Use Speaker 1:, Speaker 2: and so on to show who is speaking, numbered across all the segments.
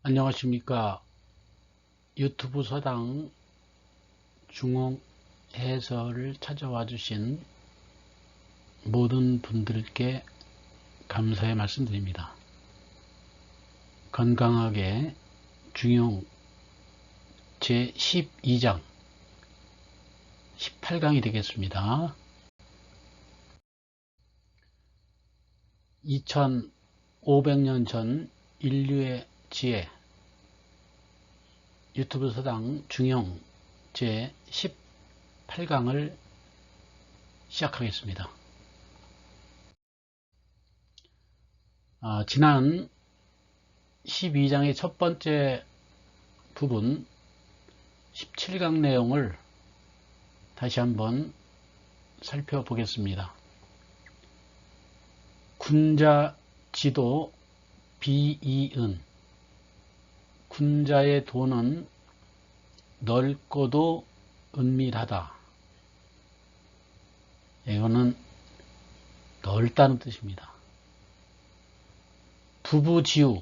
Speaker 1: 안녕하십니까. 유튜브 서당 중흥 해설을 찾아와 주신 모든 분들께 감사의 말씀드립니다. 건강하게 중흥 제12장 18강이 되겠습니다. 2500년 전 인류의 지혜 유튜브 서당 중흥 제18강을 시작하겠습니다. 지난 12장의 첫 번째 부분 17강 내용을 다시 한번 살펴보겠습니다. 군자 지도 비이은 군자의 도는 넓고도 은밀하다. 이거는 넓다는 뜻입니다. 부부지우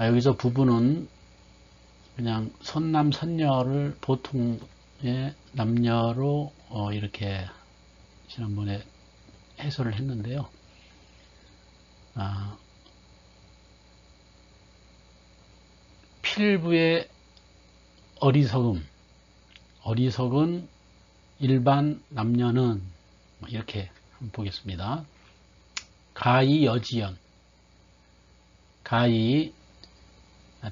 Speaker 1: 여기서 부부는 그냥 선남 선녀를 보통의 남녀로 이렇게 지난번에 해설을 했는데요. 필부의 어리석은 일반 남녀는 이렇게 한번 보겠습니다. 가히 여지연 가히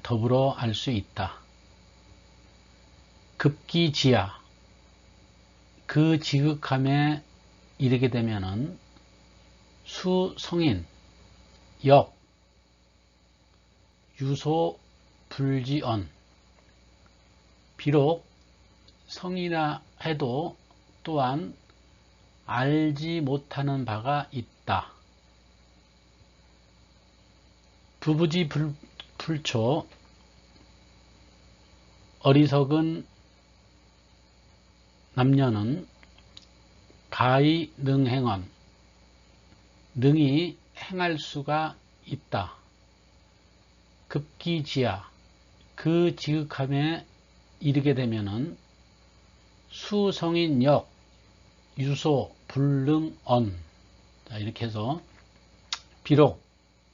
Speaker 1: 더불어 알 수 있다. 급기지야 그 지극함에 이르게 되면은 수성인 역 유소 불지언 비록 성이라 해도 또한 알지 못하는 바가 있다. 부부지 불초 어리석은 남녀는 가히 능행언 능히 행할 수가 있다. 급기지야 그 지극함에 이르게 되면은 수성인 역 유소 불능언 이렇게 해서 비록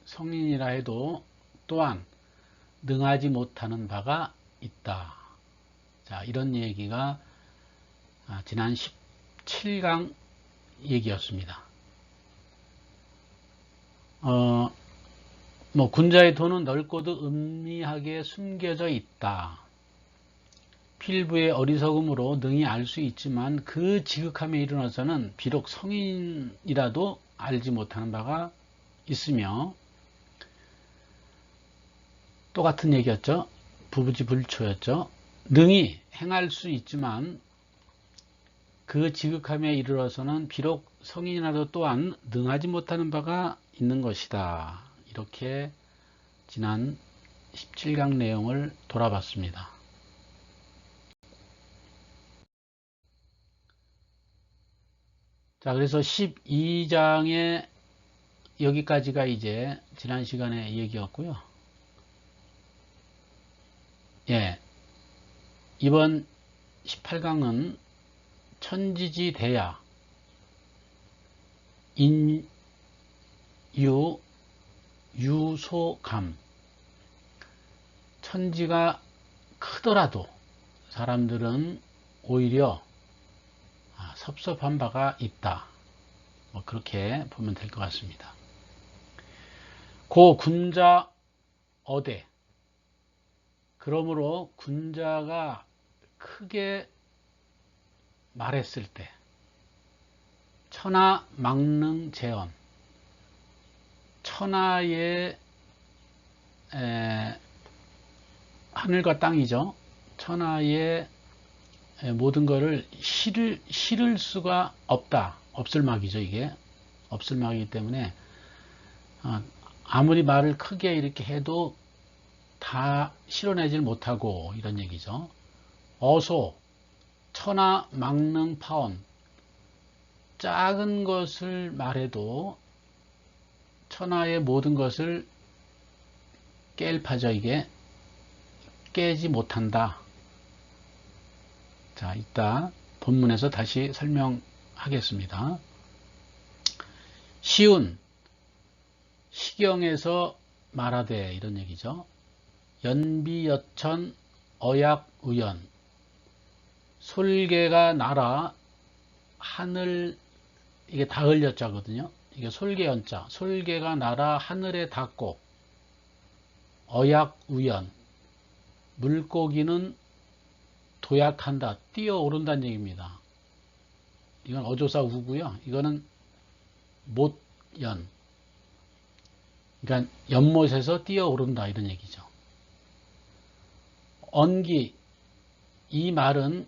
Speaker 1: 성인이라 해도 또한 능하지 못하는 바가 있다. 자, 이런 얘기가 지난 17강 얘기였습니다. 군자의 도는 넓고도 은밀하게 숨겨져 있다. 필부의 어리석음으로 능히 알 수 있지만 그 지극함에 이르러서는 비록 성인이라도 알지 못하는 바가 있으며 똑같은 얘기였죠. 부부지 불초였죠. 능히 행할 수 있지만 그 지극함에 이르러서는 비록 성인이라도 또한 능하지 못하는 바가 있는 것이다. 이렇게 지난 17강 내용을 돌아봤습니다. 자, 그래서 12장에 여기까지가 이제 지난 시간에 얘기였고요. 예. 이번 18강은 천지지 대야 인유 유소감 천지가 크더라도 사람들은 오히려 섭섭한 바가 있다. 그렇게 보면 될 것 같습니다. 고 군자 어대 그러므로 군자가 크게 말했을 때 천하 망능 재언 천하의 하늘과 땅이죠. 천하의 모든 것을 실을 수가 없다. 없을 막이죠. 이게 없을 막이기 때문에 아무리 말을 크게 이렇게 해도 다 실어내질 못하고 이런 얘기죠. 어소 천하 망능 파언 작은 것을 말해도 천하의 모든 것을 깰 파죠. 이게 깨지 못한다. 자, 이따 본문에서 다시 설명하겠습니다. 시운, 시경에서 말하되, 이런 얘기죠. 연비여천 어약우연, 솔개가 날아 하늘, 이게 닿을 여자거든요. 이게 솔개연자, 솔개가 날아 하늘에 닿고, 어약우연, 물고기는 도약한다, 뛰어오른다는 얘기입니다. 이건 어조사 우고요. 이거는 못연, 그러니까 연못에서 뛰어오른다, 이런 얘기죠. 언기, 이 말은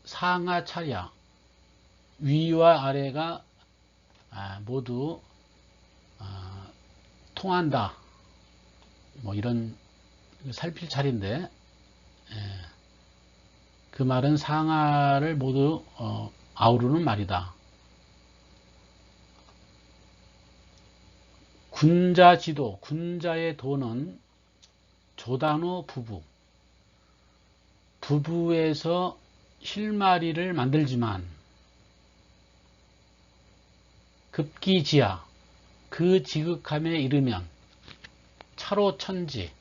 Speaker 1: 상하차야, 위와 아래가 모두 통한다, 뭐 이런 살필 차례인데, 그 말은 상하를 모두 아우르는 말이다. 군자지도, 군자의 도는 조단호 부부, 부부에서 실마리를 만들지만, 급기지야, 그 지극함에 이르면 차로천지,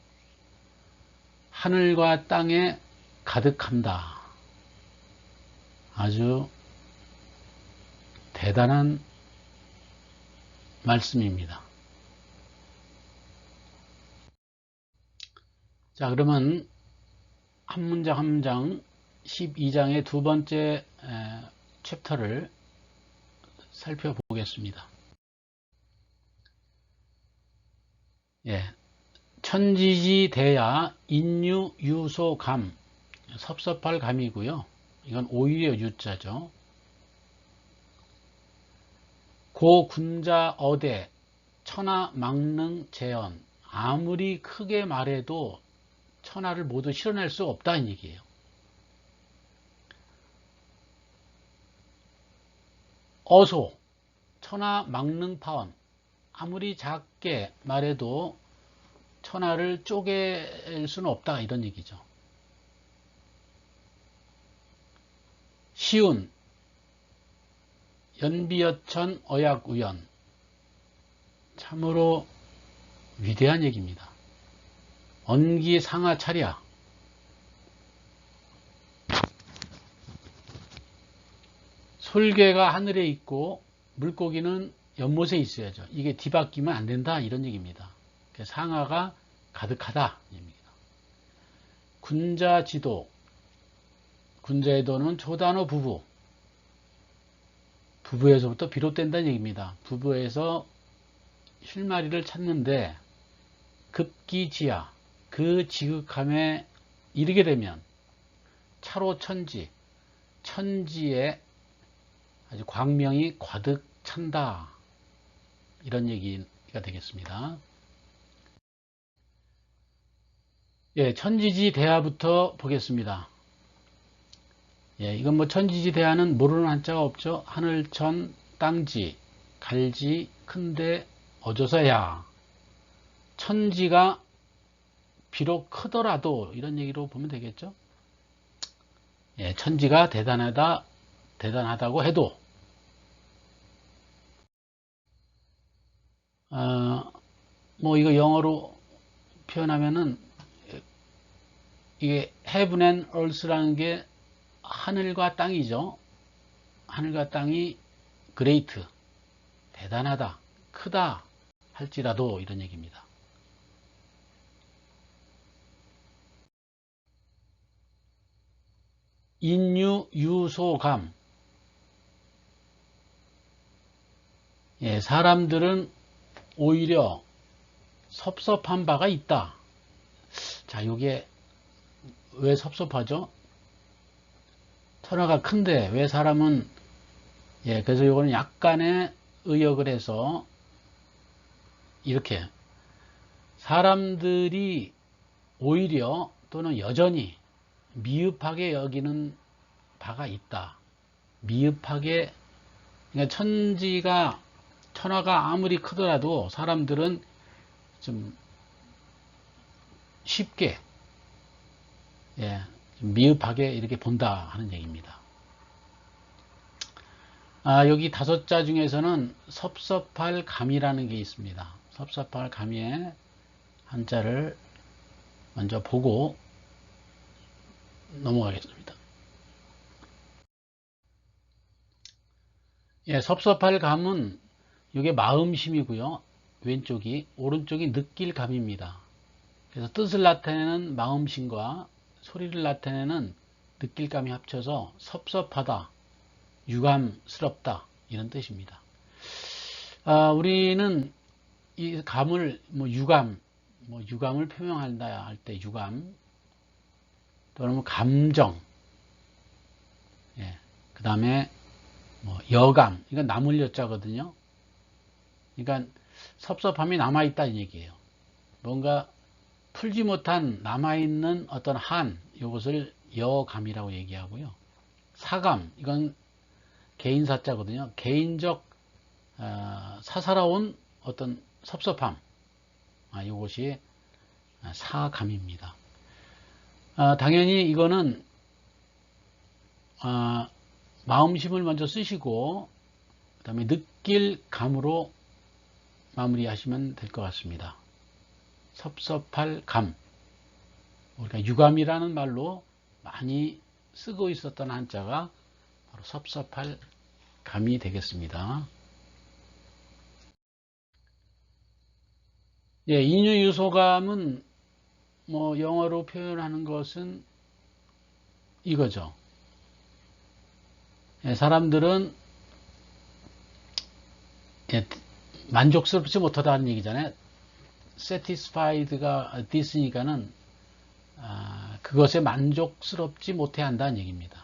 Speaker 1: 하늘과 땅에 가득한다. 아주 대단한 말씀입니다. 자, 그러면 한 문장 한 문장 12장의 두 번째 챕터를 살펴보겠습니다. 예, 천지지대야 인유유소감, 섭섭할 감이고요. 이건 오히려 유자죠. 고군자 어대 천하 망능 재현, 아무리 크게 말해도 천하를 모두 실어낼 수 없다는 얘기예요. 어소 천하 망능 파원, 아무리 작게 말해도 천하를 쪼갤 수는 없다, 이런 얘기죠. 시운 연비여천 어약우연, 참으로 위대한 얘기입니다. 언기 상하차랴, 솔개가 하늘에 있고 물고기는 연못에 있어야죠. 이게 뒤바뀌면 안 된다, 이런 얘기입니다. 상하가 가득하다 입니다. 군자지도, 군자의 도는 조단호 부부, 부부에서부터 비롯된다는 얘기입니다. 부부에서 실마리를 찾는데 급기지야, 그 지극함에 이르게 되면 차로천지, 천지에 아주 광명이 과득 찬다, 이런 얘기가 되겠습니다. 예, 천지지대하부터 보겠습니다. 예, 이건 뭐 천지지대하는 모르는 한자가 없죠. 하늘천, 땅지, 갈지, 큰데 어조서야. 천지가 비록 크더라도, 이런 얘기로 보면 되겠죠. 예, 천지가 대단하다고 해도, 뭐 이거 영어로 표현하면은, 이게 heaven and earth라는 게 하늘과 땅이죠. 하늘과 땅이 great, 대단하다, 크다 할지라도, 이런 얘기입니다. 인유유소감, 예, 사람들은 오히려 섭섭한 바가 있다. 자, 이게 왜 섭섭하죠? 천하가 큰데 왜 사람은, 예, 그래서 이거는 약간의 의역을 해서 이렇게 사람들이 오히려 또는 여전히 미흡하게 여기는 바가 있다. 미흡하게, 그러니까 천하가 아무리 크더라도 사람들은 좀 쉽게, 예, 미흡하게 이렇게 본다 하는 얘기입니다. 여기 5자 중에서는 섭섭할 감이라는 게 있습니다. 섭섭할 감의 한자를 먼저 보고 넘어가겠습니다. 예, 섭섭할 감은 이게 마음심이고요. 왼쪽이, 오른쪽이 느낄 감입니다. 그래서 뜻을 나타내는 마음심과 소리를 나타내는 느낄 감이 합쳐서 섭섭하다, 유감스럽다 이런 뜻입니다. 우리는 이 감을 유감을 표명한다 할 때 유감, 또는 감정, 예, 그 다음에 여감, 이건 남을 여자거든요. 그러니까 섭섭함이 남아있다는 얘기예요. 뭔가 풀지 못한 남아있는 어떤 한, 이것을 여감이라고 얘기하고요. 사감, 이건 개인사자거든요. 개인적 사사로운 어떤 섭섭함, 이것이 사감입니다. 당연히 이거는 마음심을 먼저 쓰시고 그 다음에 느낄 감으로 마무리하시면 될 것 같습니다. 섭섭할 감, 우리가 유감이라는 말로 많이 쓰고 있었던 한자가 바로 섭섭할 감이 되겠습니다. 예, 인유유소감은 영어로 표현하는 것은 이거죠. 예, 사람들은 만족스럽지 못하다는 얘기잖아요. satisfied가 this니까는 그것에 만족스럽지 못해 한다는 얘기입니다.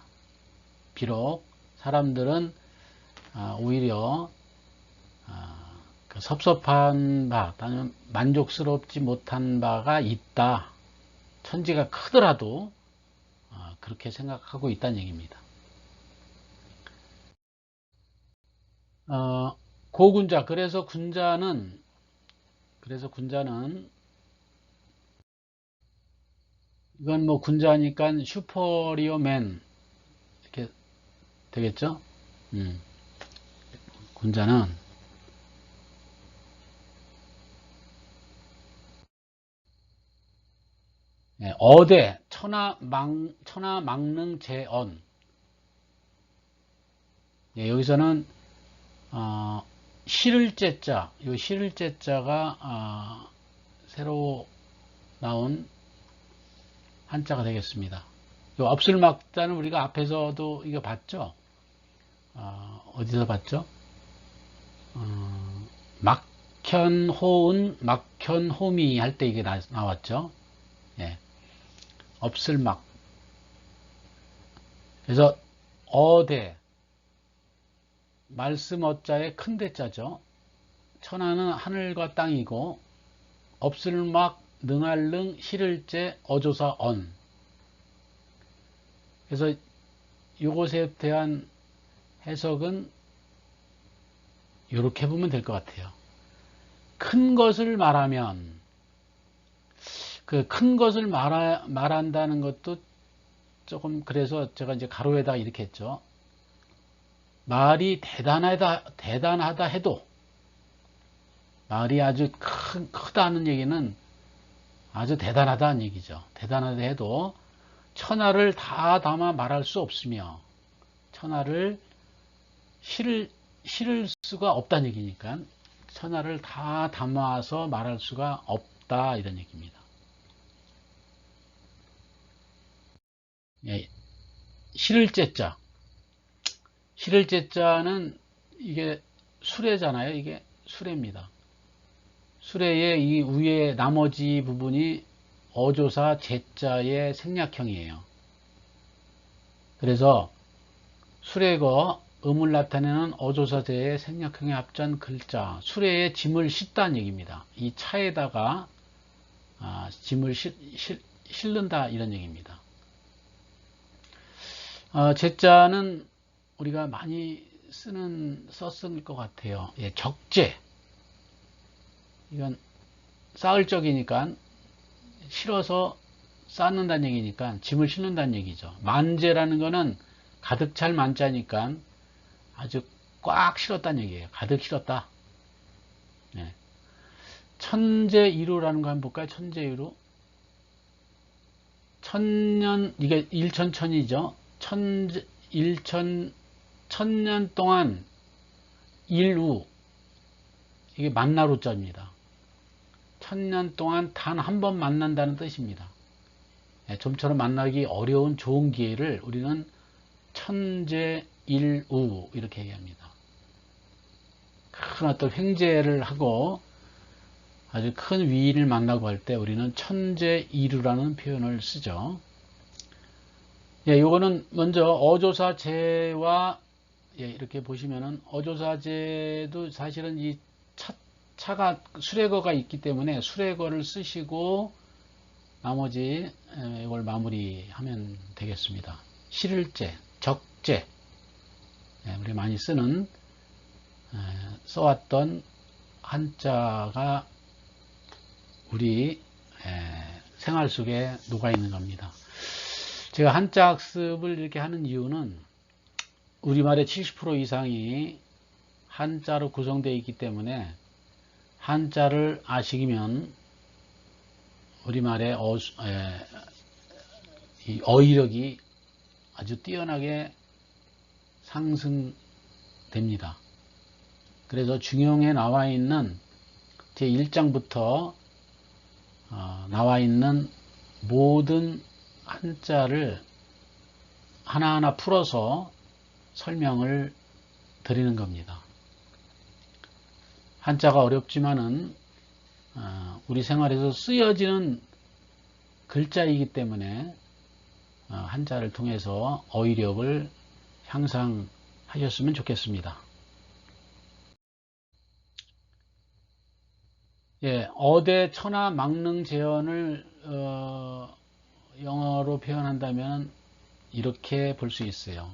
Speaker 1: 비록 사람들은 오히려 그 섭섭한 바, 또는 만족스럽지 못한 바가 있다. 천지가 크더라도 그렇게 생각하고 있다는 얘기입니다. 고군자, 그래서 군자는 이건 군자니까 슈퍼리어맨 이렇게 되겠죠? 군자는 어대 천하망능재언. 여기서는 실을제자, 이 실을제자가 새로 나온 한자가 되겠습니다. 이 업술막자는 우리가 앞에서도 이거 봤죠? 어디서 봤죠? 막현호은, 막현호미 할 때 이게 나왔죠? 예. 업술막. 그래서 어대, 말씀 어자의 큰 대자죠. 천하는 하늘과 땅이고 업술막 능할능 실을제 어조사 언. 그래서 이것에 대한 해석은 이렇게 보면 될 것 같아요. 큰 것을 말하면 그 큰 것을 말한다는 것도 조금, 그래서 제가 이제 가로에다 이렇게 했죠. 말이 대단하다 해도, 말이 아주 크다는 얘기는 아주 대단하다는 얘기죠. 대단하다 해도 천하를 다 담아 말할 수 없으며 천하를 실을 수가 없다는 얘기니까 천하를 다 담아서 말할 수가 없다 이런 얘기입니다. 예, 실을제자, 실을제자는 이게 수레잖아요. 이게 수레입니다. 수레의 이 위에 나머지 부분이 어조사 제자의 생략형이에요. 그래서 수레거 음을 나타내는 어조사제의 생략형의 합전 글자, 수레에 짐을 싣다는 얘기입니다. 이 차에다가 짐을 실른다 이런 얘기입니다. 제자는 우리가 많이 썼을 것 같아요. 예, 적재. 이건 쌓을 적이니까 실어서 쌓는다는 얘기니까 짐을 싣는다는 얘기죠. 만재라는 거는 가득 찰 만자니까 아주 꽉 실었다는 얘기예요. 가득 실었다. 네. 천재이루라는 거 한번 볼까요? 천재이루. 천년, 이게 일천천이죠. 천년 동안 일우, 이게 만나루자입니다. 천년 동안 단 한 번 만난다는 뜻입니다. 좀처럼 만나기 어려운 좋은 기회를 우리는 천재일우 이렇게 얘기합니다. 큰 어떤 횡재를 하고 아주 큰 위인을 만나고 할 때 우리는 천재일우라는 표현을 쓰죠. 예, 요거는 먼저 어조사제와 이렇게 보시면은 어조사제도 사실은 이 차가 수레거가 있기 때문에 수레거를 쓰시고 나머지 이걸 마무리하면 되겠습니다. 실을제, 적제, 우리 많이 쓰는 써왔던 한자가 우리 생활 속에 녹아 있는 겁니다. 제가 한자 학습을 이렇게 하는 이유는 우리말의 70% 이상이 한자로 구성되어 있기 때문에 한자를 아시면 우리말의 어휘력이 아주 뛰어나게 상승됩니다. 그래서 중용에 나와 있는 제1장부터 나와 있는 모든 한자를 하나하나 풀어서 설명을 드리는 겁니다. 한자가 어렵지만은 우리 생활에서 쓰여지는 글자이기 때문에 한자를 통해서 어휘력을 향상하셨으면 좋겠습니다. 예, 어대, 천하, 망능, 재현을 영어로 표현한다면 이렇게 볼 수 있어요.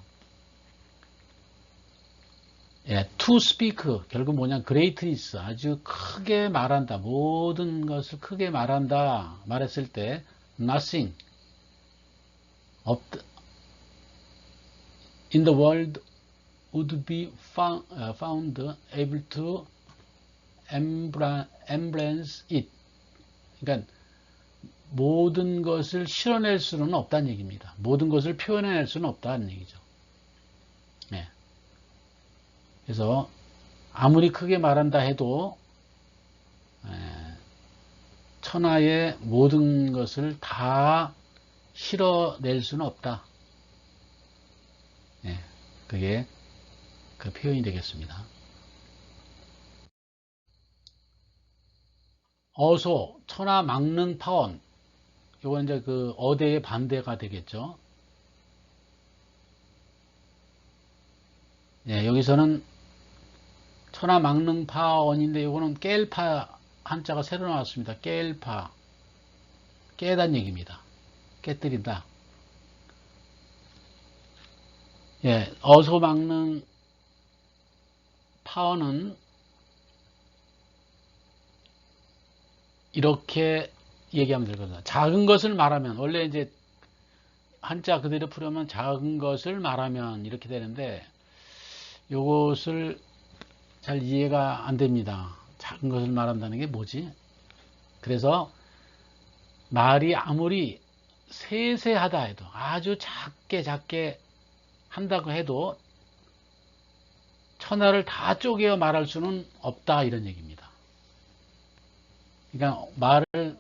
Speaker 1: 예, to speak, 결국 뭐냐, greatness, 아주 크게 말한다, 모든 것을 크게 말한다, 말했을 때, nothing, in the world would be found able to embrace it. 그러니까, 모든 것을 실어낼 수는 없다는 얘기입니다. 모든 것을 표현해낼 수는 없다는 얘기죠. 예. 그래서 아무리 크게 말한다 해도 천하의 모든 것을 다 실어낼 수는 없다. 그게 그 표현이 되겠습니다. 어소, 천하, 망능, 파원. 이건 이제 그 어대의 반대가 되겠죠. 여기서는 천하, 망능, 파원인데 이거는 깰파 한자가 새로 나왔습니다. 깰파. 깨단 얘기입니다. 깨뜨린다. 어소, 망능, 파원은 이렇게 얘기하면 되거든요. 작은 것을 말하면, 원래 이제 한자 그대로 풀으면 작은 것을 말하면 이렇게 되는데, 요것을 잘 이해가 안 됩니다. 작은 것을 말한다는 게 뭐지? 그래서 말이 아무리 세세하다 해도, 아주 작게 한다고 해도 천하를 다 쪼개어 말할 수는 없다, 이런 얘기입니다. 그러니까 말을,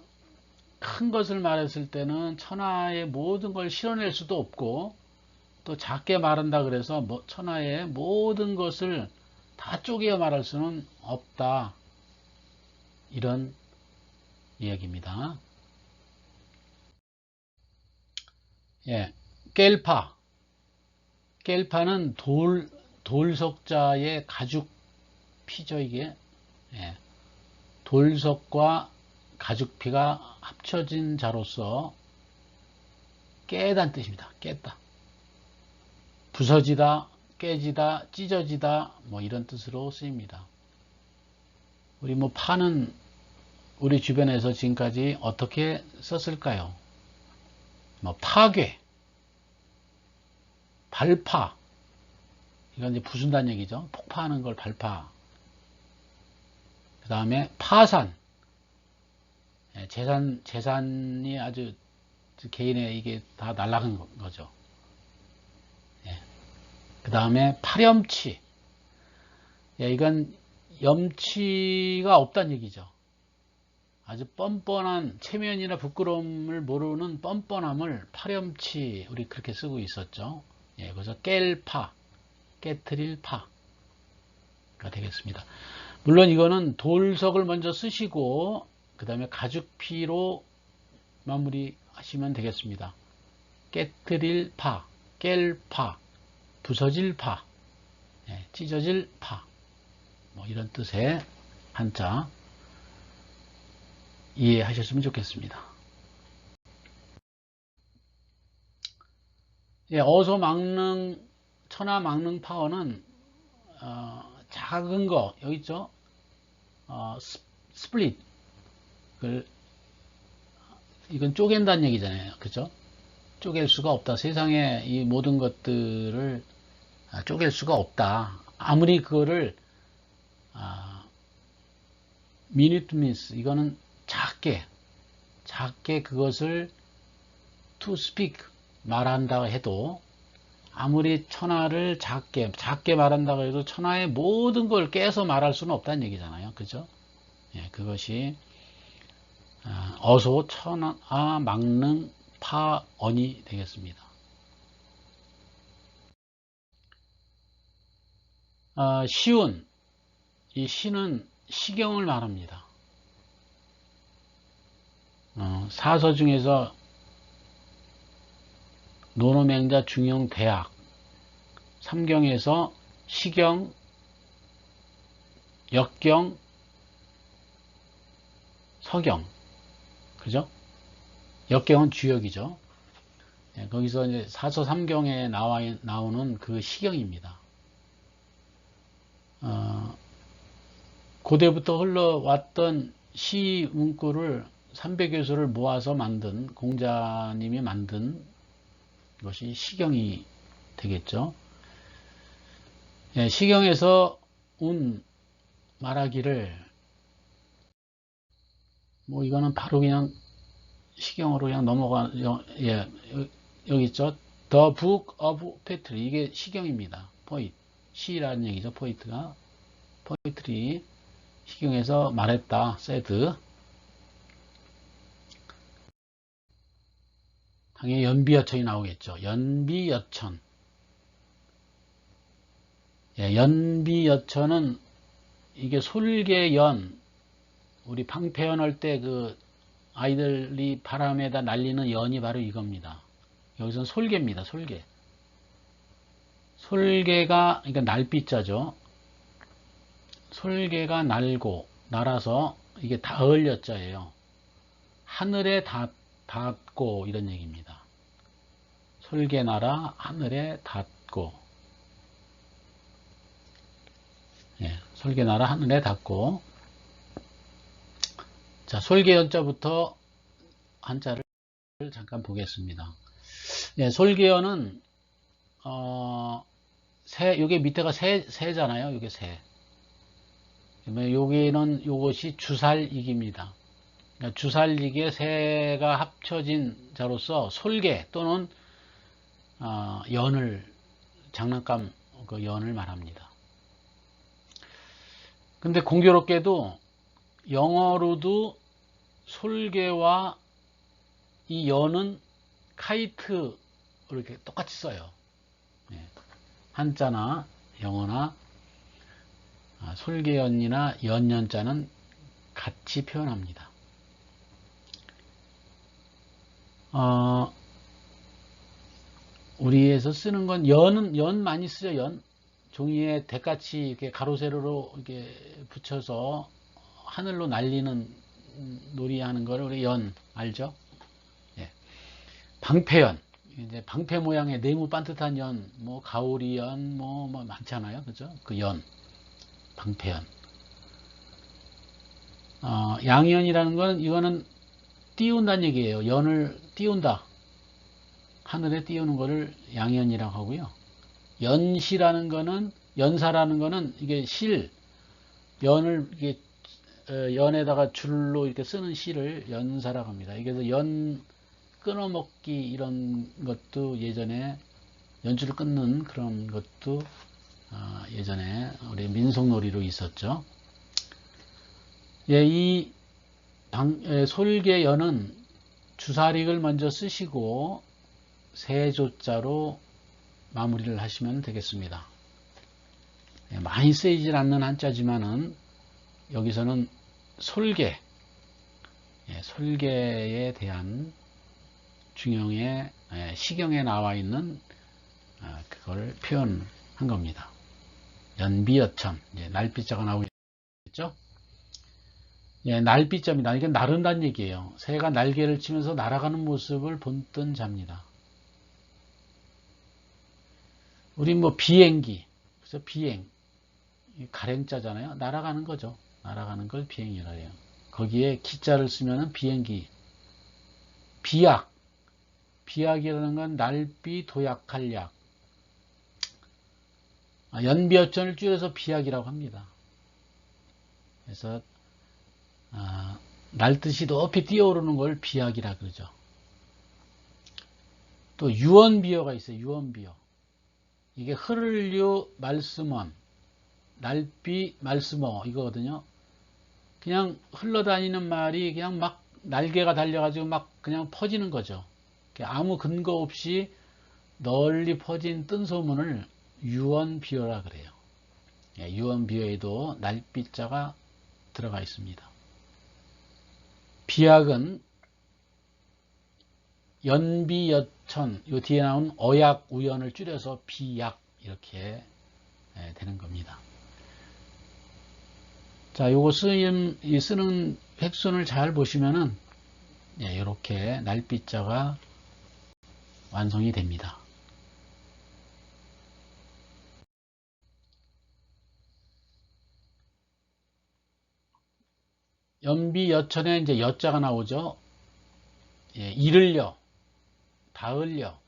Speaker 1: 큰 것을 말했을 때는 천하의 모든 걸 실어낼 수도 없고, 또 작게 말한다 그래서 천하의 모든 것을 다 쪼개어 말할 수는 없다, 이런 이야기입니다. 깰파. 깰파는 돌석자의 가죽피죠, 이게. 돌석과 가죽피가 합쳐진 자로서 깨단 뜻입니다. 깼다. 부서지다, 깨지다, 찢어지다, 뭐 이런 뜻으로 쓰입니다. 우리 파는 우리 주변에서 지금까지 어떻게 썼을까요? 뭐 파괴, 발파, 이건 이제 부순다는 얘기죠. 폭파하는 걸 발파. 그 다음에 파산, 재산이 아주 개인의 이게 다 날아간 거죠. 그 다음에 파렴치, 이건 염치가 없다는 얘기죠. 아주 뻔뻔한 체면이나 부끄러움을 모르는 뻔뻔함을 파렴치, 우리 그렇게 쓰고 있었죠. 그래서 깰파, 깨트릴 파가 되겠습니다. 물론 이거는 돌석을 먼저 쓰시고 그 다음에 가죽피로 마무리 하시면 되겠습니다. 깨트릴 파, 깰 파, 부서질 파, 찢어질 파, 뭐 이런 뜻의 한자 이해하셨으면 좋겠습니다. 어소 막능, 천하 막능 파어는 작은 거 여기 있죠. 스플릿, 이건 쪼갠다는 얘기잖아요. 그죠? 쪼갤 수가 없다. 세상에 이 모든 것들을 쪼갤 수가 없다. 아무리 그거를 minute miss, 이거는 작게 그것을 to speak, 말한다 해도, 아무리 천하를 작게 말한다고 해도 천하의 모든 걸 깨서 말할 수는 없다는 얘기잖아요. 그죠? 그것이 어소 천하 막능 파언이 되겠습니다. 시운, 이 시는 시경을 말합니다. 사서 중에서 노노맹자 중용 대학, 삼경에서 시경, 역경, 서경, 그죠? 역경은 주역이죠. 거기서 이제 사서 삼경에 나오는 그 시경입니다. 고대부터 흘러왔던 시 문구를 300여 소를 모아서 만든, 공자님이 만든 것이 시경이 되겠죠. 시경에서 말하기를, 뭐 이거는 바로 그냥 시경으로 그냥 넘어가. 여기 있죠. The Book of Poetry, 이게 시경입니다. 포이트, 시라는 얘기죠. 포이트가 포이트리, 시경에서 말했다. said. 당연히 연비여천이 나오겠죠. 연비여천. 연비여천은 이게 솔개연, 우리 방패연 할 때 그 아이들이 바람에다 날리는 연이 바로 이겁니다. 여기서는 솔개입니다. 솔개. 솔개가, 그러니까 날비자죠. 솔개가 날고, 날아서, 이게 닿을여자예요. 하늘에 닿고, 이런 얘기입니다. 솔개 날아 하늘에 닿고. 솔개 날아 하늘에 닿고. 자, 솔개연자부터 한자를 잠깐 보겠습니다. 솔개연은, 요게 밑에가 새잖아요. 요게 새. 여기는 요것이 주살익입니다. 그러니까 주살익에 새가 합쳐진 자로서 솔개 또는 연을, 장난감 그 연을 말합니다. 근데 공교롭게도 영어로도 솔개와 이 연은 카이트 이렇게 똑같이 써요. 한자나 영어나 솔개연이나 연연자는 같이 표현합니다. 우리에서 쓰는 건 연 많이 쓰죠. 연 종이에 대같이 이렇게 가로 세로로 이렇게 붙여서 하늘로 날리는 놀이하는 거를 우리 연 알죠? 방패연, 이제 방패 모양의 네모 반듯한 연, 뭐 가오리 연, 뭐 많잖아요, 그죠? 그 연, 방패연. 양연이라는 건 이거는 띄운다는 얘기예요. 연을 띄운다. 하늘에 띄우는 거를 양연이라고 하고요. 연시라는 거는, 연사라는 거는 이게 연을 이게 연에다가 줄로 이렇게 쓰는 실을 연사라고 합니다. 그래서 연 끊어먹기 이런 것도 예전에 연줄을 끊는 그런 것도 예전에 우리 민속놀이로 있었죠. 예, 이 솔개연은 주사릭을 먼저 쓰시고 세조자로 마무리를 하시면 되겠습니다. 예, 많이 쓰이질 않는 한자지만은 여기서는 솔개, 솔개에 대한 중용의 시경에 나와 있는 그걸 표현한 겁니다. 연비여천, 날비자가 나오겠죠? 예, 날비자입니다. 이게 나른다는 얘기예요. 새가 날개를 치면서 날아가는 모습을 본뜬 자입니다. 우리 뭐 비행기, 그래서 비행, 가랭자잖아요. 날아가는 거죠. 날아가는 걸 비행이라 해요. 거기에 기자를 쓰면은 비행기. 비약, 비약이라는 건 날비 도약할 약. 연비어천을 줄여서 비약이라고 합니다. 그래서 날듯이 높이 뛰어오르는 걸 비약이라 그러죠. 또 유언비어가 있어요. 유언비어. 이게 흐를류 말씀원, 날비 말씀어 이거거든요. 그냥 흘러다니는 말이 그냥 막 날개가 달려가지고 막 그냥 퍼지는 거죠. 아무 근거 없이 널리 퍼진 뜬소문을 유언비어라 그래요. 유언비어에도 날비자가 들어가 있습니다. 비약은 연비여천, 요 뒤에 나온 어약, 우연을 줄여서 비약 이렇게 되는 겁니다. 자, 요거 쓰는 획순을 잘 보시면은 이렇게 날비자가 완성이 됩니다. 연비여천에 이제 여자가 나오죠. 이를려, 닿을려,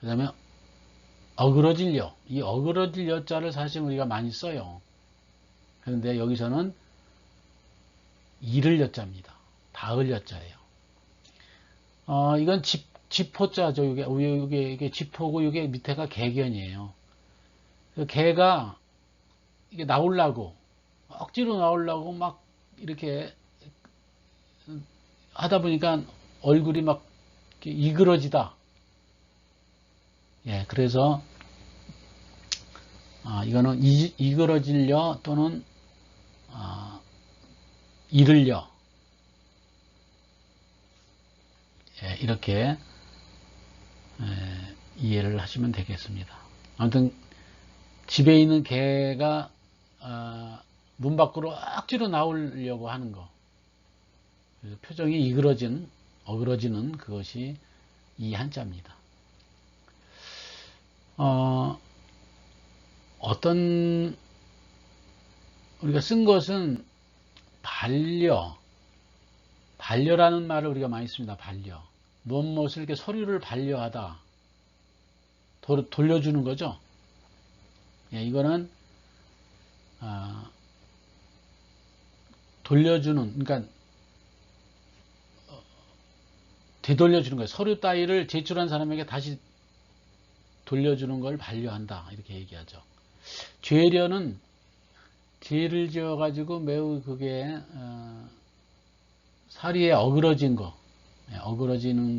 Speaker 1: 그 다음에 어그러질려. 이 어그러질 여자를 사실 우리가 많이 써요. 그런데 여기서는 이를 여자입니다. 닿을 여자예요. 이건 지포자죠. 이게 지포고 이게 밑에가 개견이에요. 그 개가 이게 나오려고 억지로 나오려고 막 이렇게 하다 보니까 얼굴이 막 이그러지다. 예, 그래서 이거는 이그러질려 또는 이를려 이렇게 이해를 하시면 되겠습니다. 아무튼 집에 있는 개가 문 밖으로 억지로 나오려고 하는 거, 표정이 어그러지는 그것이 이 한자입니다. 어떤 우리가 쓴 것은 반려라는 말을 우리가 많이 씁니다. 반려. 무엇을 이렇게 서류를 반려하다. 돌려주는 거죠. 이거는 돌려주는, 그러니까 되돌려주는 거예요. 서류 따위를 제출한 사람에게 다시 돌려주는 걸 반려한다. 이렇게 얘기하죠. 죄려는 죄를 지어가지고 매우 그게 사리에 어그러지는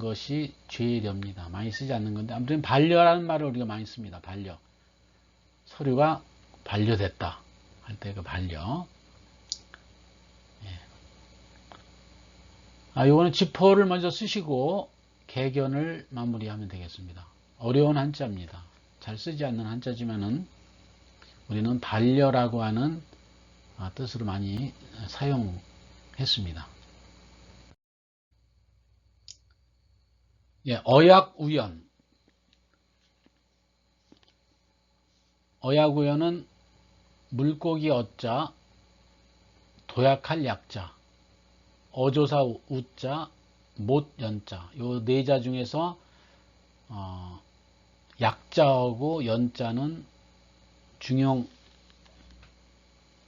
Speaker 1: 것이 죄렵니다. 많이 쓰지 않는 건데 아무튼 반려라는 말을 우리가 많이 씁니다. 반려. 서류가 반려됐다 할 때 그 반려. 요거는 지포를 먼저 쓰시고 개견을 마무리하면 되겠습니다. 어려운 한자입니다. 잘 쓰지 않는 한자지만은 우리는 반려라고 하는 뜻으로 많이 사용했습니다. 어약우연. 어약우연은 물고기 어자, 도약할 약자, 어조사 우자, 못 연자, 요 네 자 중에서 약자하고 연자는 중용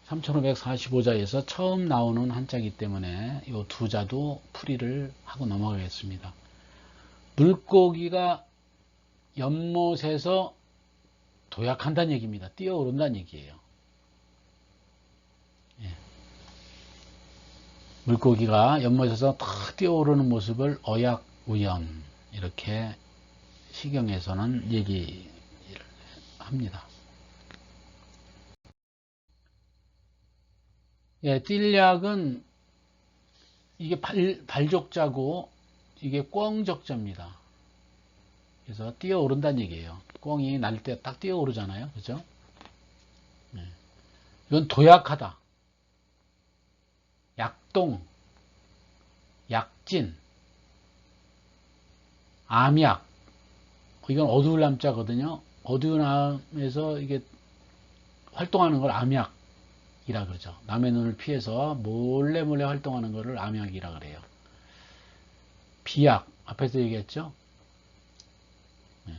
Speaker 1: 3545자에서 처음 나오는 한자이기 때문에 요 두 자도 풀이를 하고 넘어가겠습니다. 물고기가 연못에서 도약한다는 얘기입니다. 뛰어오른다는 얘기예요. 예. 물고기가 연못에서 탁 뛰어오르는 모습을 어약우연 이렇게 시경에서는 얘기를 합니다. 예, 띨약은 이게 발족자고 이게 꿩적자입니다. 그래서 뛰어오른다는 얘기예요. 꿩이 날 때 딱 뛰어오르잖아요. 그죠? 네. 이건 도약하다. 약동, 약진, 암약. 이건 어두울 남자거든요. 어두운 암에서 이게 활동하는 걸 암약이라 그러죠. 남의 눈을 피해서 몰래 활동하는 것을 암약이라 그래요. 비약, 앞에서 얘기했죠? 네.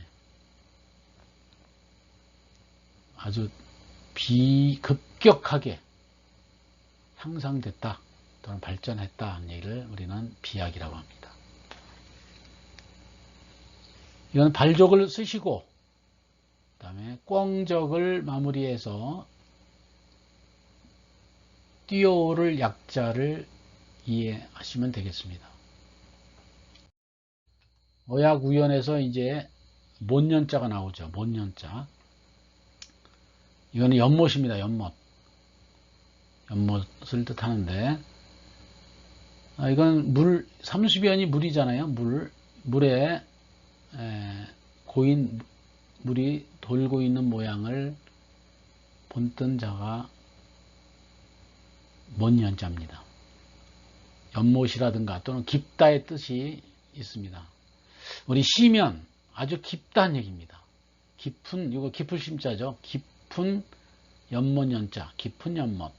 Speaker 1: 아주 비급격하게 향상됐다 또는 발전했다 하는 얘기를 우리는 비약이라고 합니다. 이건 발족을 쓰시고 그 다음에 꿩적을 마무리해서 뛰어오를 약자를 이해하시면 되겠습니다. 어약우연에서 이제 못연자가 나오죠. 못연자. 이거는 연못입니다. 연못. 연못을 뜻하는데 이건 물, 삼수변이 물이잖아요. 물에 고인 물이 돌고 있는 모양을 본뜬 자가 못연자입니다. 연못이라든가 또는 깊다의 뜻이 있습니다. 우리 시면 아주 깊다는 얘기입니다. 깊은, 이거 깊을 심자죠. 깊은 연못 연자, 깊은 연못.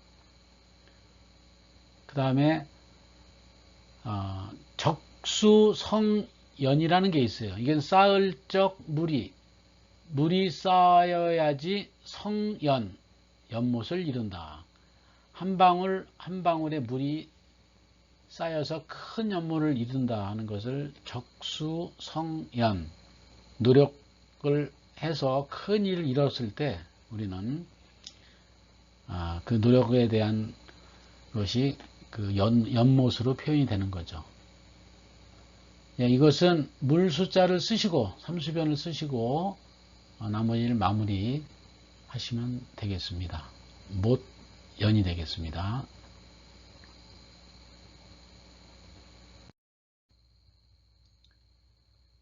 Speaker 1: 그 다음에 적수성연이라는 게 있어요. 이건 쌓을 적 물이 쌓여야지 성연, 연못을 이룬다. 한 방울 한 방울의 물이 쌓여서 큰 연못을 이룬다 하는 것을 적수성연, 노력을 해서 큰 일을 이뤘을 때 우리는 그 노력에 대한 것이 그 연못으로 표현이 되는 거죠. 예, 이것은 물 숫자를 쓰시고 삼수변을 쓰시고 나머지를 마무리 하시면 되겠습니다. 못 연이 되겠습니다.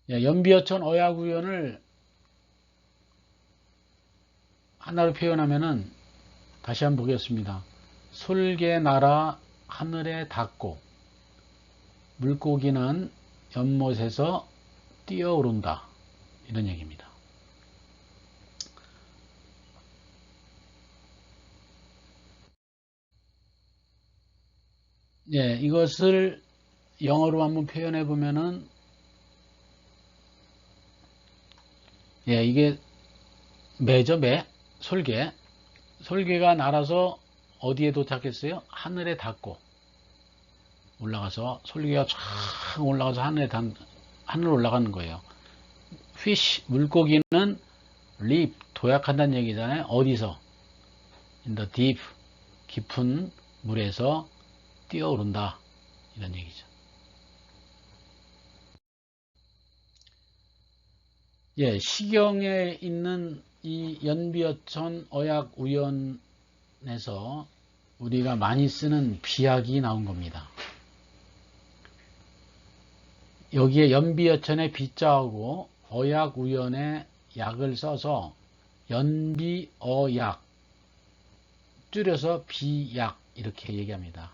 Speaker 1: 예, 연비어천 어약우연을 하나로 표현하면은 다시 한번 보겠습니다. 솔개 날아 하늘에 닿고 물고기는 연못에서 뛰어오른다. 이런 얘기입니다. 예, 이것을 영어로 한번 표현해 보면은 예, 이게 매죠, 매. 솔개가 날아서 어디에 도착했어요? 하늘에 닿고 올라가서 솔개가 쫙 올라가서 하늘 올라가는 거예요. fish 물고기는 live 도약한다는 얘기잖아요. 어디서? in the deep 깊은 물에서 뛰어오른다 이런 얘기죠. 예, 시경에 있는 이 연비어천 어약우연에서 우리가 많이 쓰는 비약이 나온 겁니다. 여기에 연비어천의 비자하고 어약우연의 약을 써서 연비어약 줄여서 비약 이렇게 얘기합니다.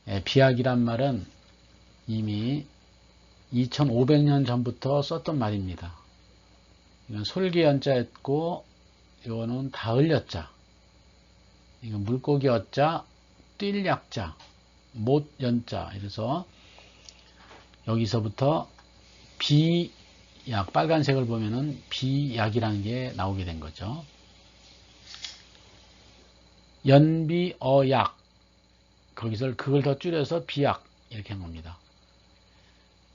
Speaker 1: 예, 비약이란 말은 이미 2500년 전부터 썼던 말입니다. 이건 솔기연자였고 이거는 다을렸자 이거 물고기 어자, 뛸 약자, 못 연자. 이래서 여기서부터 비약, 빨간색을 보면은 비약이라는 게 나오게 된 거죠. 연비어약, 거기서 그걸 더 줄여서 비약 이렇게 한 겁니다.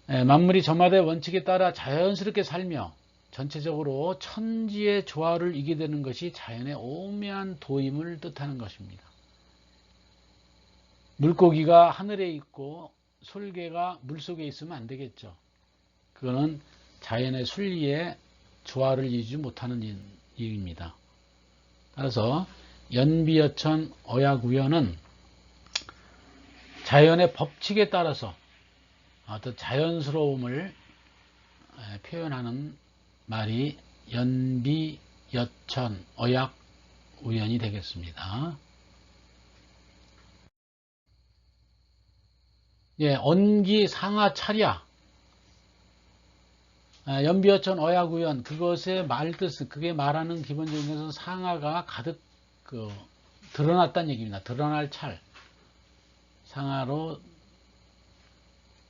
Speaker 1: 만물이 저마다의 원칙에 따라 자연스럽게 살며 전체적으로 천지의 조화를 이기게 되는 것이 자연의 오묘한 도임을 뜻하는 것입니다. 물고기가 하늘에 있고 솔개가 물속에 있으면 안 되겠죠. 그거는 자연의 순리에 조화를 이루지 못하는 일입니다. 따라서 연비어천 어약우연은 자연의 법칙에 따라서 어떤 자연스러움을 표현하는 말이 연비여천 어약우연이 되겠습니다. 예, 언기상하차랴, 연비어천 어약우연, 그것의 말뜻은, 그게 말하는 기본적인 것은 상하가 가득 드러났다는 얘기입니다. 드러날 찰, 상하로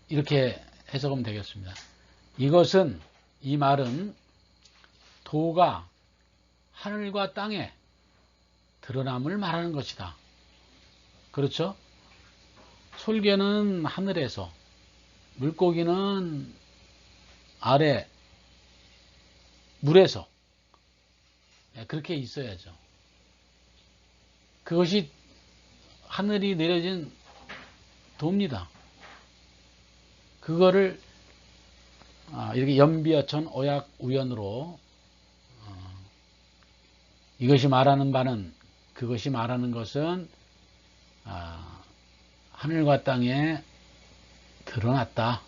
Speaker 1: 이렇게 해석하면 되겠습니다. 이것은, 이 말은 도가 하늘과 땅에 드러남을 말하는 것이다. 그렇죠? 솔개는 하늘에서, 물고기는 아래 물에서 그렇게 있어야죠. 그것이 하늘이 내려진 도입니다. 그거를 이렇게 연비어천 어약우연으로 이것이 말하는 바는, 그것이 말하는 것은 하늘과 땅에 드러난다,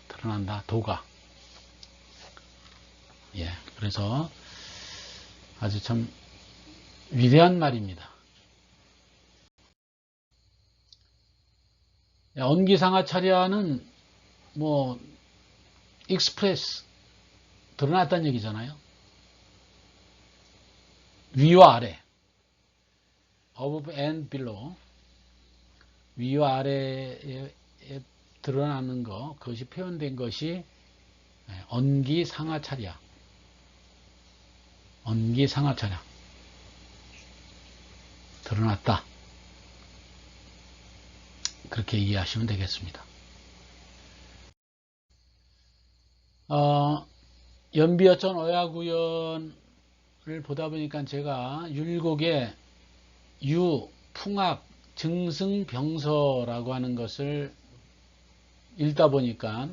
Speaker 1: 도가. 예, 그래서 아주 참 위대한 말입니다. 언기상하차랴는 뭐 익스프레스, 드러났다는 얘기잖아요. 위와 아래, above and below, 위와 아래에 드러나는 것, 그것이 표현된 것이 언기상하차랴, 언기상하차랴, 드러났다, 그렇게 이해하시면 되겠습니다. 연비어천 어약우연을 보다 보니까 제가 율곡의 유, 풍악, 증승병서라고 하는 것을 읽다 보니까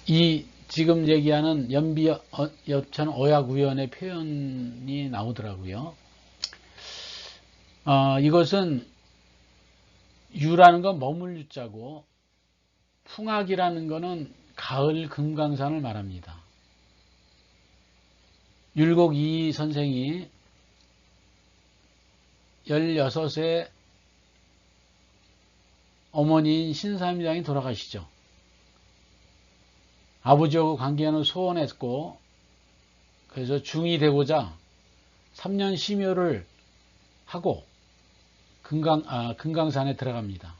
Speaker 1: 이 지금 얘기하는 연비어천 어약우연의 표현이 나오더라고요. 이것은 유라는 건 머물 유자고, 풍악이라는 것은 가을 금강산을 말합니다. 율곡 이 선생이 16세 어머니인 신사임당이 돌아가시죠. 아버지하고 관계하는 소원했고, 그래서 중이 되고자 3년 심효를 하고 금강산에 들어갑니다.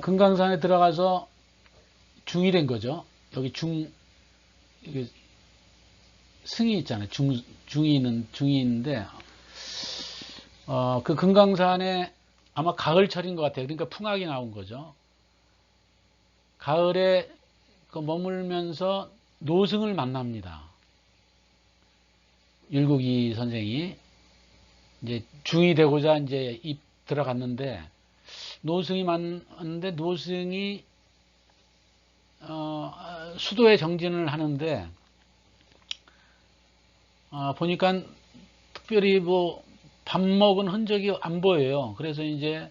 Speaker 1: 금강산에 들어가서 중이 된 거죠. 여기 승이 있잖아요. 중이 있는데, 그 금강산에 아마 가을철인 것 같아요. 그러니까 풍악이 나온 거죠. 가을에 머물면서 노승을 만납니다. 율곡이 선생이 이제 중이 되고자 이제 들어갔는데, 노승이 만났는데, 노승이 수도에 정진을 하는데, 보니까 특별히 뭐 밥 먹은 흔적이 안 보여요. 그래서 이제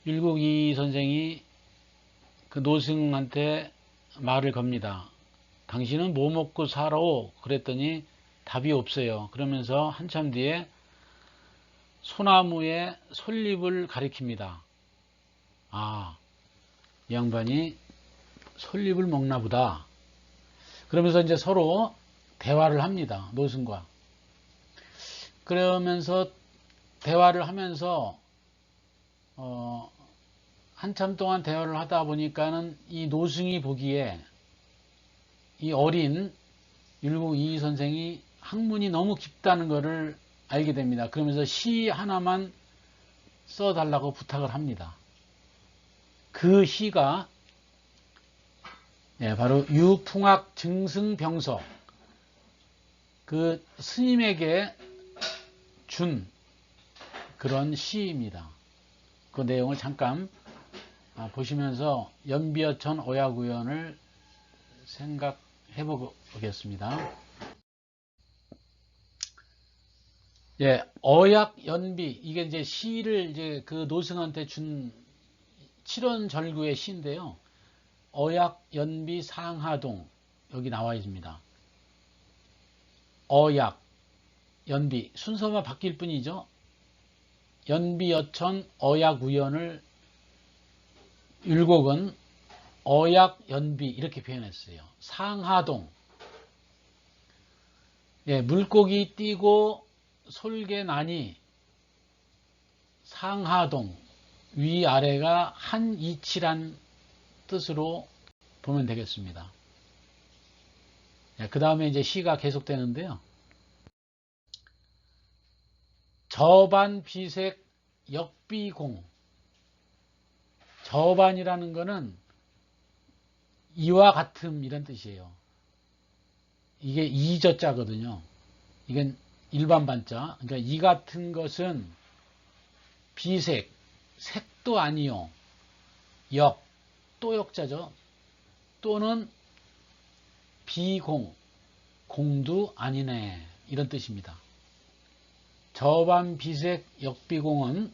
Speaker 1: 율곡이 선생이 그 노승한테 말을 겁니다. 당신은 뭐 먹고 살아오? 그랬더니 답이 없어요. 그러면서 한참 뒤에 소나무에 솔잎을 가리킵니다. 이 양반이 솔잎을 먹나 보다. 그러면서 이제 서로 대화를 합니다. 노승과. 그러면서 대화를 하면서 한참 동안 대화를 하다 보니까는 이 노승이 보기에 이 어린 율곡 이의 선생이 학문이 너무 깊다는 것을 알게 됩니다. 그러면서 시 하나만 써달라고 부탁을 합니다. 그 시가 바로 유풍학 증승병서, 그 스님에게 준 그런 시입니다. 그 내용을 잠깐 보시면서 연비어천 오야구연을 생각해 보겠습니다. 어약연비, 이게 이제 시를 이제 그 노승한테 준 칠원절구의 시인데요. 어약연비 상하동, 여기 나와 있습니다. 어약, 연비, 순서만 바뀔 뿐이죠. 연비어천 어약우연을 율곡은 어약연비 이렇게 표현했어요. 상하동, 물고기 띄고 솔개나니 상하동, 위아래가 한 이치란 뜻으로 보면 되겠습니다. 그 다음에 이제 시가 계속되는데요. 저반비색 역비공, 저반이라는 것은 이와 같음 이런 뜻이에요. 이게 이저자거든요. 이건 일반 반자. 그러니까 이 같은 것은 비색, 색도 아니요. 역, 또 역자죠. 또는 비공, 공도 아니네. 이런 뜻입니다. 저반비색 역비공은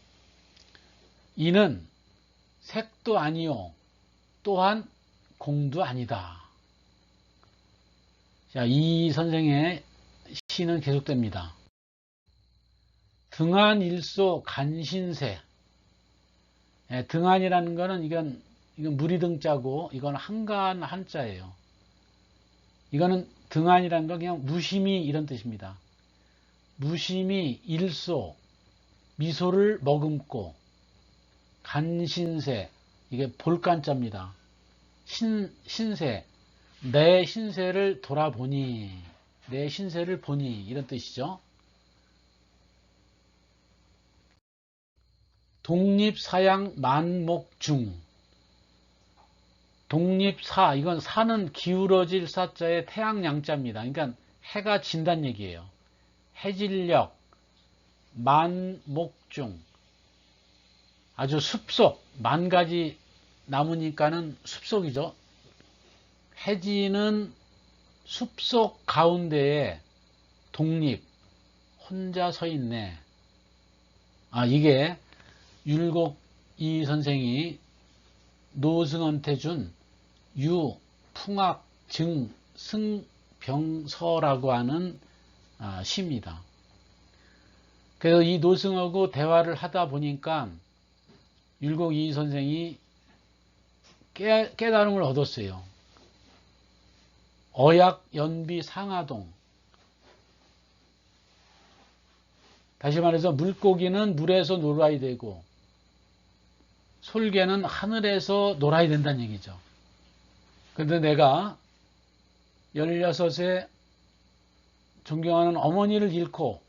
Speaker 1: 이는 색도 아니요. 또한 공도 아니다. 자, 이 선생의 시는 계속됩니다. 등한일소 간신세. 등한이라는 거는 이건 무리등자고 이건 한가한 한자예요. 이거는 등한이라는 건 그냥 무심히 이런 뜻입니다. 무심히 일소, 미소를 머금고, 간신세, 이게 볼간자입니다. 신세, 내 신세를 돌아보니, 내 신세를 보니 이런 뜻이죠. 독립사양 만목중, 독립사, 이건 사는 기울어질 사자의 태양양자입니다. 그러니까 해가 진단 얘기예요. 해질녘, 만목중, 아주 숲속, 만 가지 나무니까는 숲속이죠. 해지는 숲속 가운데에 독립, 혼자 서 있네. 이게 율곡 이 선생이 노승한테 준 유, 풍악, 증, 승, 병서라고 하는 시입니다. 그래서 이 노승하고 대화를 하다 보니까 율곡 이 선생이 깨달음을 얻었어요. 어약, 연비, 상하동. 다시 말해서 물고기는 물에서 놀아야 되고 솔개는 하늘에서 놀아야 된다는 얘기죠. 그런데 내가 16에 존경하는 어머니를 잃고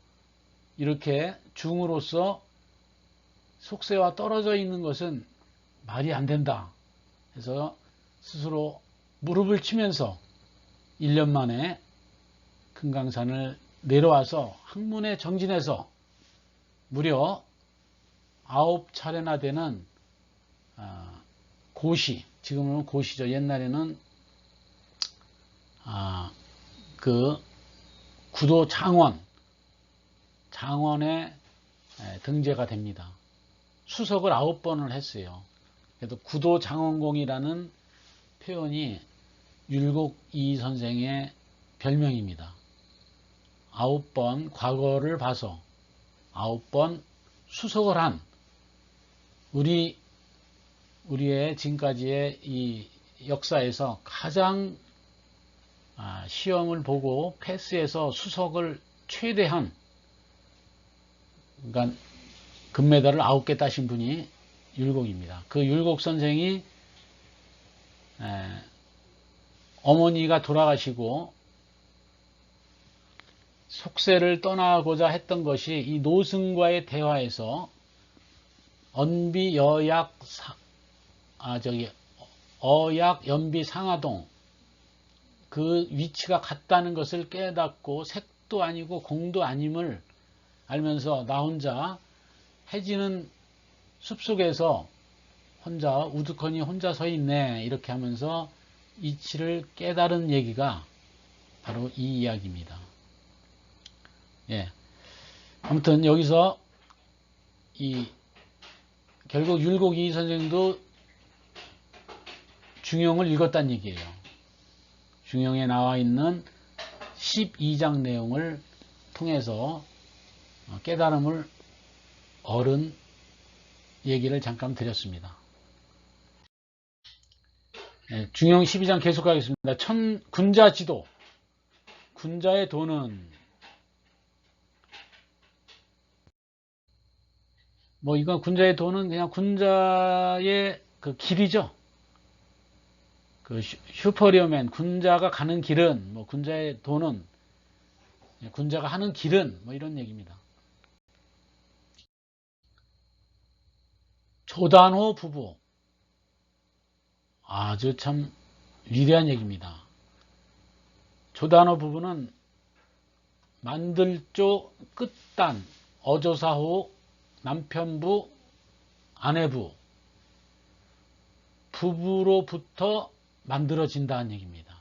Speaker 1: 이렇게 중으로서 속세와 떨어져 있는 것은 말이 안 된다. 그래서 스스로 무릎을 치면서 1년 만에 금강산을 내려와서 학문에 정진해서 무려 9차례나 되는 고시, 지금은 고시죠. 옛날에는 그 구도 장원에 등재가 됩니다. 수석을 9번을 했어요. 그래서 구도 장원공이라는 표현이 율곡 이 선생의 별명입니다. 9번 과거를 봐서 9번 수석을 한 우리의 지금까지의 이 역사에서 가장 시험을 보고 패스해서 수석을 최대한, 그러니까 금메달을 9개 따신 분이 율곡입니다. 그 율곡 선생이 어머니가 돌아가시고 속세를 떠나고자 했던 것이 이 노승과의 대화에서 언비 여약 어약 연비 상하동 그 위치가 같다는 것을 깨닫고 색도 아니고 공도 아님을 알면서 나 혼자 해지는 숲속에서 혼자 우두커니 혼자 서 있네 이렇게 하면서 이치를 깨달은 얘기가 바로 이 이야기입니다. 예. 아무튼 여기서 결국 율곡 이 선생도 중용을 읽었다는 얘기예요. 중용에 나와 있는 12장 내용을 통해서 깨달음을 얻은 얘기를 잠깐 드렸습니다. 네, 중용 12장 계속하겠습니다. 군자 지도. 군자의 도는 이건 군자의 도는 그냥 군자의 그 길이죠. 그 슈퍼리어맨 군자가 가는 길은 군자의 도는 군자가 하는 길은 이런 얘기입니다. 조단호 부부 아주 참 위대한 얘기입니다. 조단호 부부는 만들조 끝단 어조사호 남편부 아내부 부부로부터 만들어진다는 얘기입니다.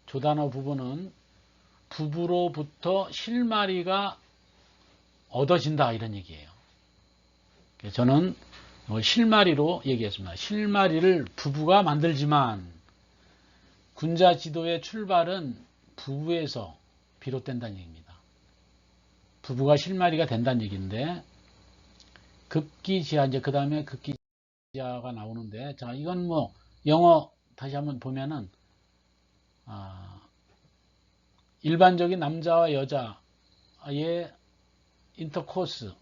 Speaker 1: 조단호 부부는 부부로부터 실마리가 얻어진다 이런 얘기예요. 저는 실마리로 얘기했습니다. 실마리를 부부가 만들지만 군자 지도의 출발은 부부에서 비롯된다는 얘기입니다. 부부가 실마리가 된다는 얘기인데 급기지하 이제 그 다음에 급기지하가 나오는데 자 이건 영어 다시 한번 보면은 일반적인 남자와 여자의 인터코스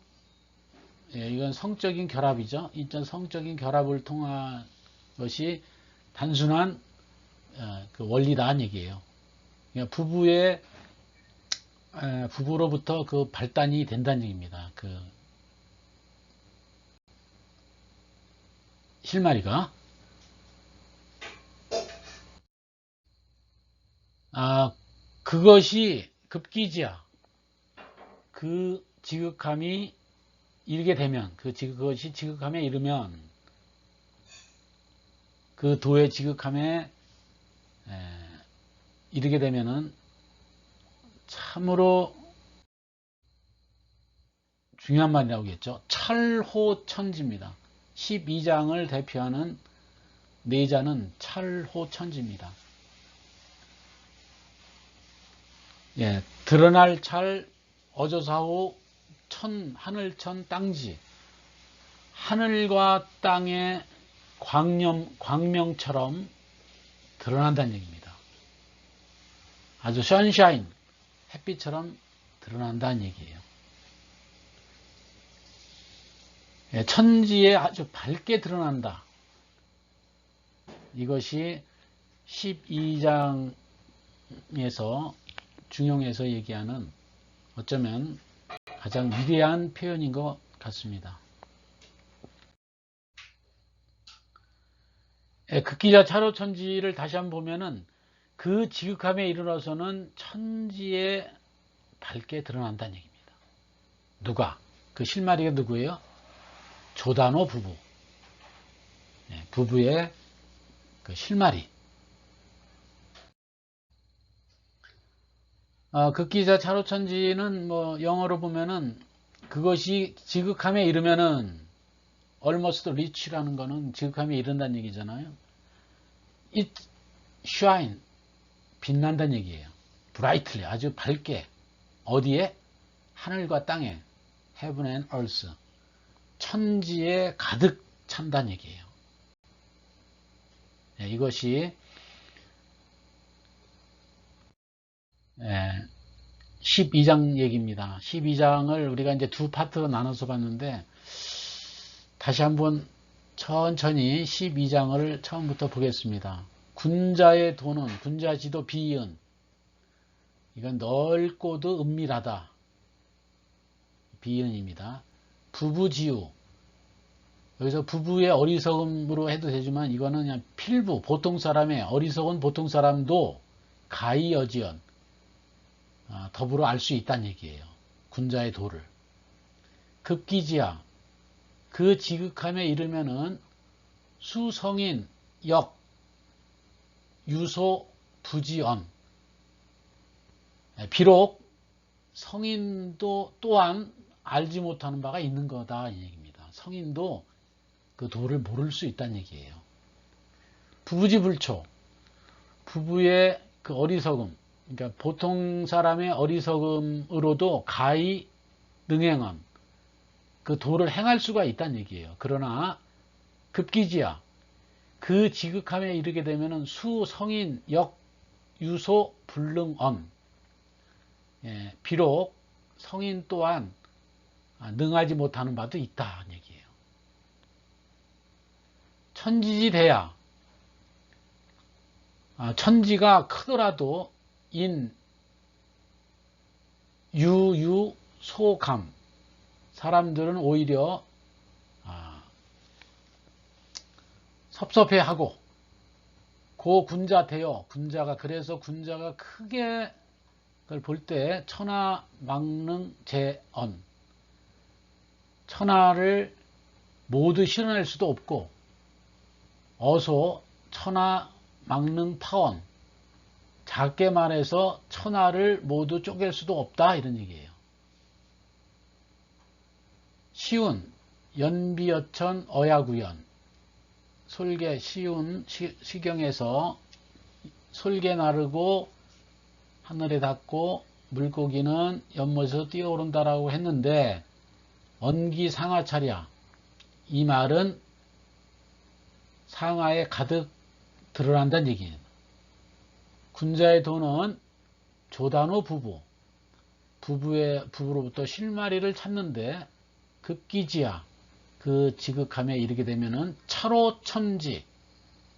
Speaker 1: 이건 성적인 결합이죠. 이전 성적인 결합을 통한 것이 단순한 그 원리다는 얘기예요. 그러니까 부부로부터 그 발단이 된다는 얘기입니다. 그 실마리가 그것이 급기지야 그 지극함이 이르게 되면 그것이 지극함에 이르면 그 도의 지극함에 이르게 되면은 참으로 중요한 말이 나오겠죠. 찰호천지입니다. 12장을 대표하는 내자는 찰호천지입니다. 예, 드러날 찰 어조사호 하늘천 땅지 하늘과 땅의 광명처럼 드러난다는 얘기입니다. 아주 선샤인 햇빛처럼 드러난다는 얘기예요. 예, 천지에 아주 밝게 드러난다. 이것이 12장에서 중용에서 얘기하는 어쩌면 가장 위대한 표현인 것 같습니다. 극기자 차로천지를 다시 한번 보면은 그 지극함에 이르러서는 천지에 밝게 드러난다는 얘기입니다. 누가? 그 실마리가 누구예요? 조단호 부부. 부부의 그 실마리. 극기자 차로천지는 영어로 보면은 그것이 지극함에 이르면은 almost reach라는 거는 지극함에 이른다는 얘기잖아요. It shine 빛난다는 얘기예요. brightly 아주 밝게 어디에? 하늘과 땅에 heaven and earth 천지에 가득 찬다는 얘기예요. 이것이 예, 12장 얘기입니다. 12장을 우리가 이제 두 파트로 나눠서 봤는데 다시 한번 천천히 12장을 처음부터 보겠습니다. 군자의 도는 군자지도 비은, 이건 넓고도 은밀하다. 비은입니다. 부부지우, 여기서 부부의 어리석음으로 해도 되지만 이거는 그냥 필부, 보통 사람의 어리석은 보통 사람도 가이여지언, 더불어 알 수 있다는 얘기예요. 군자의 도를. 급기지야, 그 지극함에 이르면은 수성인, 역, 유소, 부지언. 비록 성인도 또한 알지 못하는 바가 있는 거다 이 얘기입니다. 성인도 그 도를 모를 수 있다는 얘기예요. 부부지불초, 부부의 그 어리석음, 그러니까 보통 사람의 어리석음으로도 가히 능행한 그 도를 행할 수가 있다는 얘기예요. 그러나 급기지야, 그 지극함에 이르게 되면은 수, 성인, 역, 유소, 불능언. 비록 성인 또한 능하지 못하는 바도 있다는 얘기예요. 천지지대야, 천지가 크더라도 인, 유, 소감, 사람들은 오히려 섭섭해하고 고 군자 되어, 군자가 그래서 군자가 크게 그걸 볼 때 천하 망능 재언, 천하를 모두 실어낼 수도 없고 어소 천하 망능 파원, 작게 말해서 천하를 모두 쪼갤 수도 없다 이런 얘기예요. 시운 연비여천 어야구연, 솔개 시운 시경에서 솔개 나르고 하늘에 닿고 물고기는 연못에서 뛰어오른다라고 했는데 언기 상하차랴, 이 말은 상하에 가득 드러난다는 얘기예요. 군자의 도는 조단호 부부로부터 실마리를 찾는데 급기지야, 그 지극함에 이르게 되면은 차로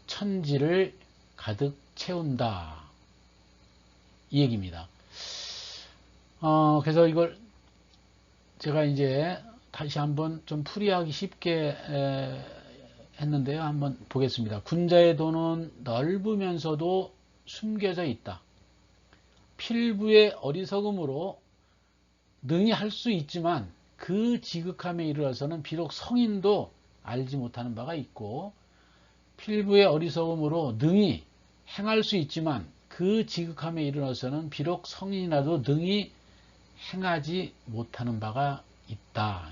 Speaker 1: 천지를 가득 채운다 이 얘기입니다. 그래서 이걸 제가 이제 다시 한번 좀 풀이하기 쉽게 했는데요. 한번 보겠습니다. 군자의 도는 넓으면서도 숨겨져 있다. 필부의 어리석음으로 능히 할 수 있지만 그 지극함에 이르러서는 비록 성인도 알지 못하는 바가 있고, 필부의 어리석음으로 능히 행할 수 있지만 그 지극함에 이르러서는 비록 성인이라도 능히 행하지 못하는 바가 있다.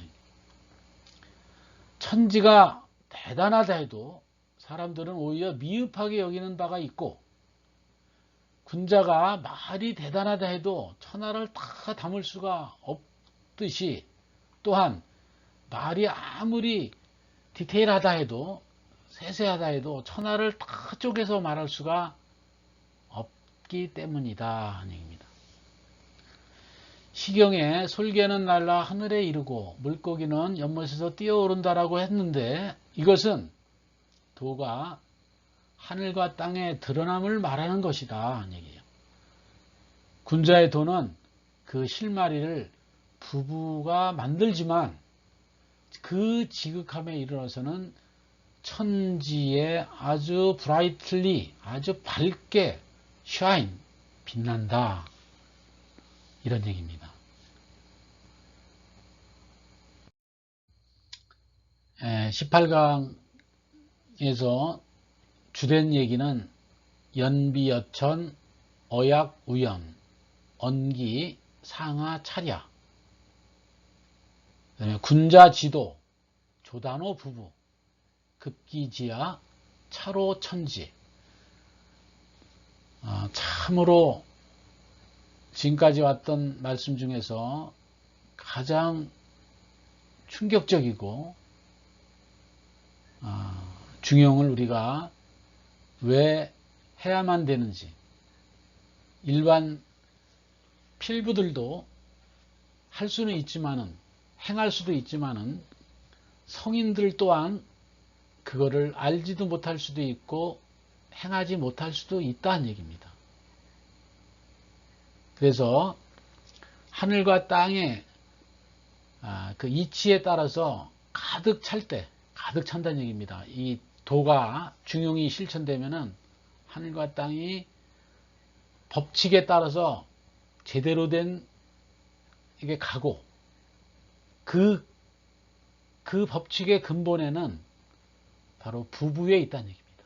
Speaker 1: 천지가 대단하다 해도 사람들은 오히려 미흡하게 여기는 바가 있고, 군자가 말이 대단하다 해도 천하를 다 담을 수가 없듯이, 또한 말이 아무리 디테일하다 해도 세세하다 해도 천하를 다 쪼개서 말할 수가 없기 때문이다 하는 얘기입니다. 시경에 솔개는 날라 하늘에 이르고 물고기는 연못에서 뛰어오른다라고 했는데 이것은 도가 하늘과 땅의 드러남을 말하는 것이다 하는 얘기예요. 군자의 도는 그 실마리를 부부가 만들지만 그 지극함에 이르러서는 천지에 아주 브라이틀리, 아주 밝게 샤인, 빛난다 이런 얘기입니다. 18강에서 주된 얘기는 연비여천, 어약우연, 언기, 상하, 차랴, 그다음에 군자지도, 조단호 부부, 급기지야, 차로 천지. 참으로 지금까지 왔던 말씀 중에서 가장 충격적이고 중용을 우리가 왜 해야만 되는지, 일반 필부들도 할 수는 있지만은, 행할 수도 있지만은, 성인들 또한 그거를 알지도 못할 수도 있고 행하지 못할 수도 있다는 얘기입니다. 그래서 하늘과 땅의 그 이치에 따라서 가득 찰 때, 가득 찬다는 얘기입니다. 이 도가, 중용이 실천되면은 하늘과 땅이 법칙에 따라서 제대로 된 이게 가고, 그 법칙의 근본에는 바로 부부에 있다는 얘기입니다.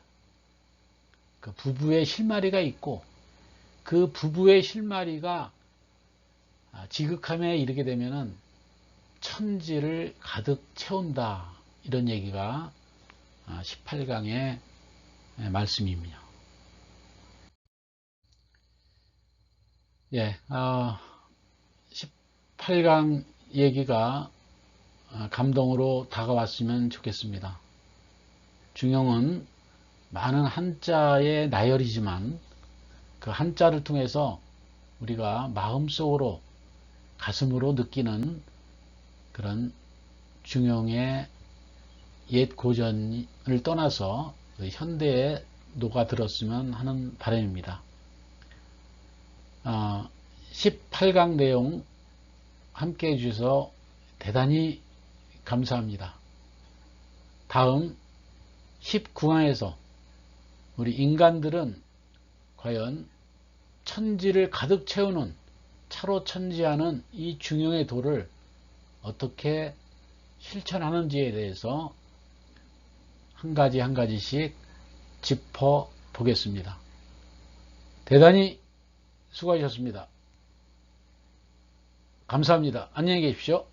Speaker 1: 그 부부의 실마리가 있고, 그 부부의 실마리가 지극함에 이르게 되면은 천지를 가득 채운다. 이런 얘기가 18강의 말씀입니다. 예, 18강 얘기가 감동으로 다가왔으면 좋겠습니다. 중용은 많은 한자의 나열이지만 그 한자를 통해서 우리가 마음속으로, 가슴으로 느끼는 그런 중용의 옛 고전을 떠나서 현대에 녹아들었으면 하는 바람입니다. 18강 내용 함께 해주셔서 대단히 감사합니다. 다음 19강에서 우리 인간들은 과연 천지를 가득 채우는 차로천지하는 이 중용의 도를 어떻게 실천하는지에 대해서 한 가지 한 가지씩 짚어 보겠습니다. 대단히 수고하셨습니다. 감사합니다. 안녕히 계십시오.